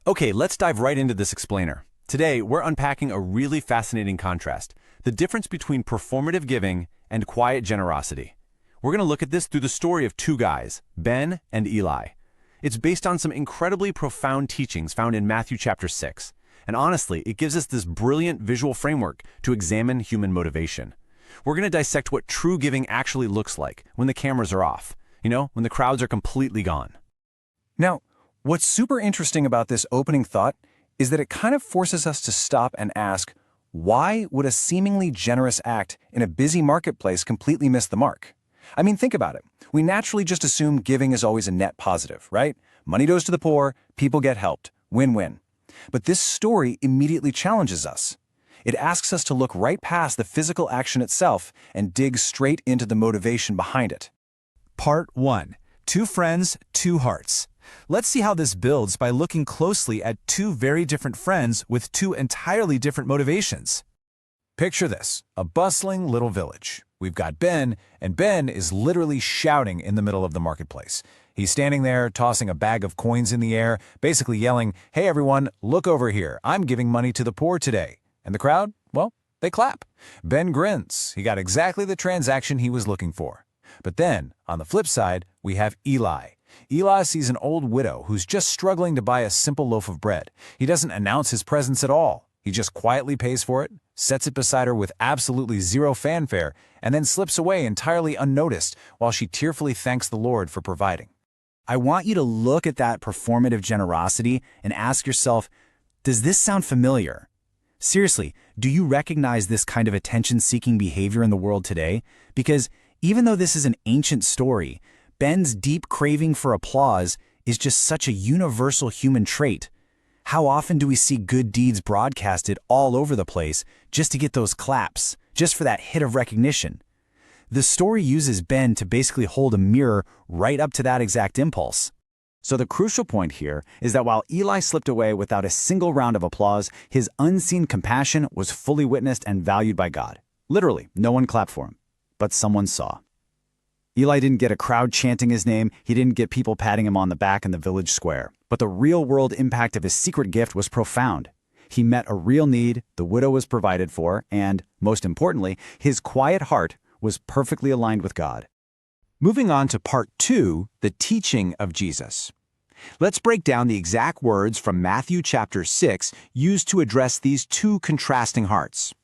Okay, let's dive right into this explainer. Today, we're unpacking a really fascinating contrast, the difference between performative giving and quiet generosity. We're going to look at this through the story of two guys, Ben and Eli. It's based on some incredibly profound teachings found in Matthew chapter 6. And honestly, it gives us this brilliant visual framework to examine human motivation. We're going to dissect what true giving actually looks like when the cameras are off, when the crowds are completely gone. Now, what's super interesting about this opening thought is that it kind of forces us to stop and ask, why would a seemingly generous act in a busy marketplace completely miss the mark? I mean, think about it. We naturally just assume giving is always a net positive, right? Money goes to the poor, people get helped, win-win. But this story immediately challenges us. It asks us to look right past the physical action itself and dig straight into the motivation behind it. Part 1. Two friends, two hearts. Let's see how this builds by looking closely at two very different friends with two entirely different motivations. Picture this, a bustling little village. We've got Ben, and Ben is literally shouting in the middle of the marketplace. He's standing there, tossing a bag of coins in the air, basically yelling, "Hey everyone, look over here, I'm giving money to the poor today." And the crowd, well, they clap. Ben grins. He got exactly the transaction he was looking for. But then, on the flip side, we have Eli. Eli sees an old widow who's just struggling to buy a simple loaf of bread. He doesn't announce his presence at all. He just quietly pays for it, sets it beside her with absolutely zero fanfare, and then slips away entirely unnoticed while she tearfully thanks the Lord for providing. I want you to look at that performative generosity and ask yourself, does this sound familiar? Seriously, do you recognize this kind of attention-seeking behavior in the world today? Because even though this is an ancient story, Ben's deep craving for applause is just such a universal human trait. How often do we see good deeds broadcasted all over the place just to get those claps, just for that hit of recognition? The story uses Ben to basically hold a mirror right up to that exact impulse. So the crucial point here is that while Eli slipped away without a single round of applause, his unseen compassion was fully witnessed and valued by God. Literally, no one clapped for him, but someone saw. Eli didn't get a crowd chanting his name, he didn't get people patting him on the back in the village square. But the real-world impact of his secret gift was profound. He met a real need, the widow was provided for, and, most importantly, his quiet heart was perfectly aligned with God. Moving on to Part 2, the teaching of Jesus. Let's break down the exact words from Matthew chapter 6 used to address these two contrasting hearts.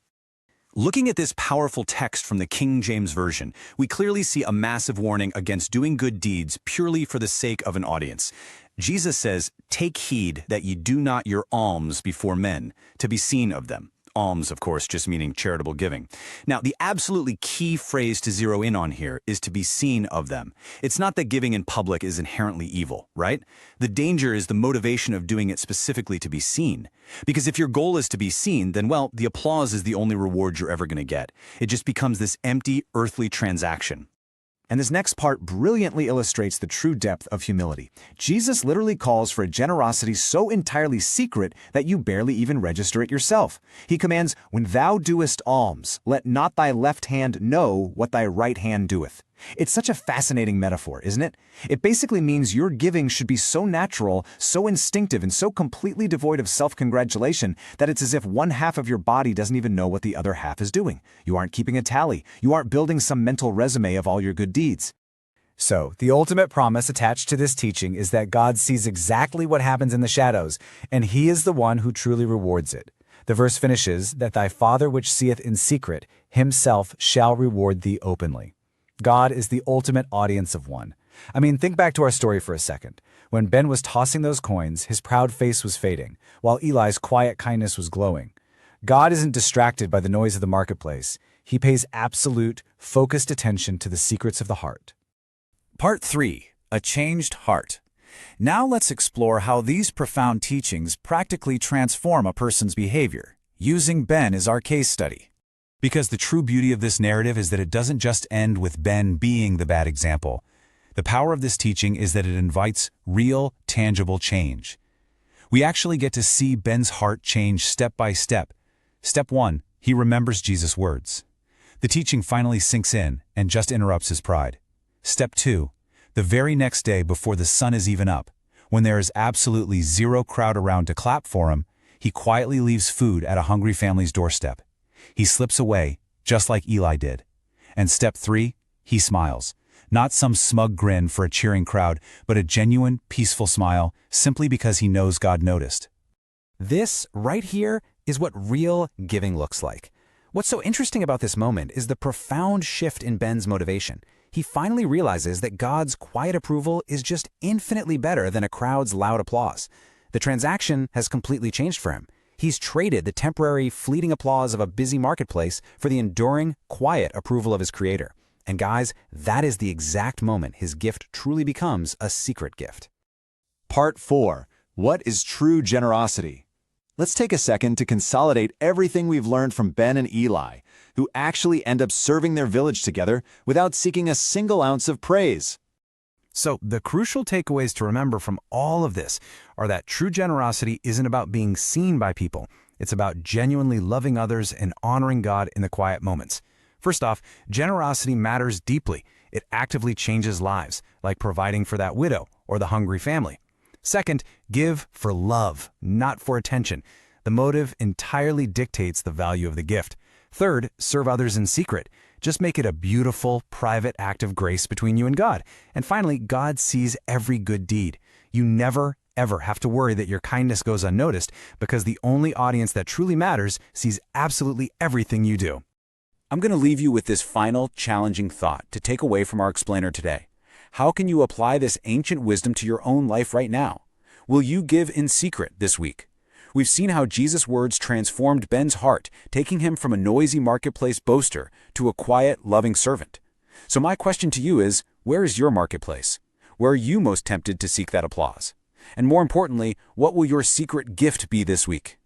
Looking at this powerful text from the King James Version, we clearly see a massive warning against doing good deeds purely for the sake of an audience. Jesus says, "Take heed that ye do not your alms before men, to be seen of them." Alms, of course, just meaning charitable giving. Now, the absolutely key phrase to zero in on here is to be seen of them. It's not that giving in public is inherently evil, right? The danger is the motivation of doing it specifically to be seen. Because if your goal is to be seen, then, well, the applause is the only reward you're ever going to get. It just becomes this empty, earthly transaction. And this next part brilliantly illustrates the true depth of humility. Jesus literally calls for a generosity so entirely secret that you barely even register it yourself. He commands, "When thou doest alms, let not thy left hand know what thy right hand doeth." It's such a fascinating metaphor, isn't it? It basically means your giving should be so natural, so instinctive, and so completely devoid of self-congratulation that it's as if one half of your body doesn't even know what the other half is doing. You aren't keeping a tally. You aren't building some mental resume of all your good deeds. So, the ultimate promise attached to this teaching is that God sees exactly what happens in the shadows, and He is the one who truly rewards it. The verse finishes, "That thy Father which seeth in secret, Himself shall reward thee openly." God is the ultimate audience of one. I mean, think back to our story for a second. When Ben was tossing those coins, his proud face was fading, while Eli's quiet kindness was glowing. God isn't distracted by the noise of the marketplace. He pays absolute, focused attention to the secrets of the heart. Part 3. A Changed Heart. Now let's explore how these profound teachings practically transform a person's behavior, using Ben as our case study. Because the true beauty of this narrative is that it doesn't just end with Ben being the bad example. The power of this teaching is that it invites real, tangible change. We actually get to see Ben's heart change step by step. Step 1, he remembers Jesus' words. The teaching finally sinks in and just interrupts his pride. Step 2, the very next day before the sun is even up, When there is absolutely zero crowd around to clap for him, he quietly leaves food at a hungry family's doorstep. He slips away, just like Eli did. And step 3, he smiles. Not some smug grin for a cheering crowd, but a genuine, peaceful smile, simply because he knows God noticed. This, right here, is what real giving looks like. What's so interesting about this moment is the profound shift in Ben's motivation. He finally realizes that God's quiet approval is just infinitely better than a crowd's loud applause. The transaction has completely changed for him. He's traded the temporary, fleeting applause of a busy marketplace for the enduring, quiet approval of his Creator. And guys, that is the exact moment his gift truly becomes a secret gift. Part 4. What is true generosity? Let's take a second to consolidate everything we've learned from Ben and Eli, who actually end up serving their village together without seeking a single ounce of praise. So the crucial takeaways to remember from all of this are that true generosity isn't about being seen by people. It's about genuinely loving others and honoring God in the quiet moments. First off, generosity matters deeply. It actively changes lives, like providing for that widow or the hungry family. Second, give for love, not for attention. The motive entirely dictates the value of the gift. Third, serve others in secret. Just make it a beautiful, private act of grace between you and God. And finally, God sees every good deed. You never, ever have to worry that your kindness goes unnoticed because the only audience that truly matters sees absolutely everything you do. I'm going to leave you with this final, challenging thought to take away from our explainer today. How can you apply this ancient wisdom to your own life right now? Will you give in secret this week? We've seen how Jesus' words transformed Ben's heart, taking him from a noisy marketplace boaster to a quiet, loving servant. So my question to you is, where is your marketplace? Where are you most tempted to seek that applause? And more importantly, what will your secret gift be this week?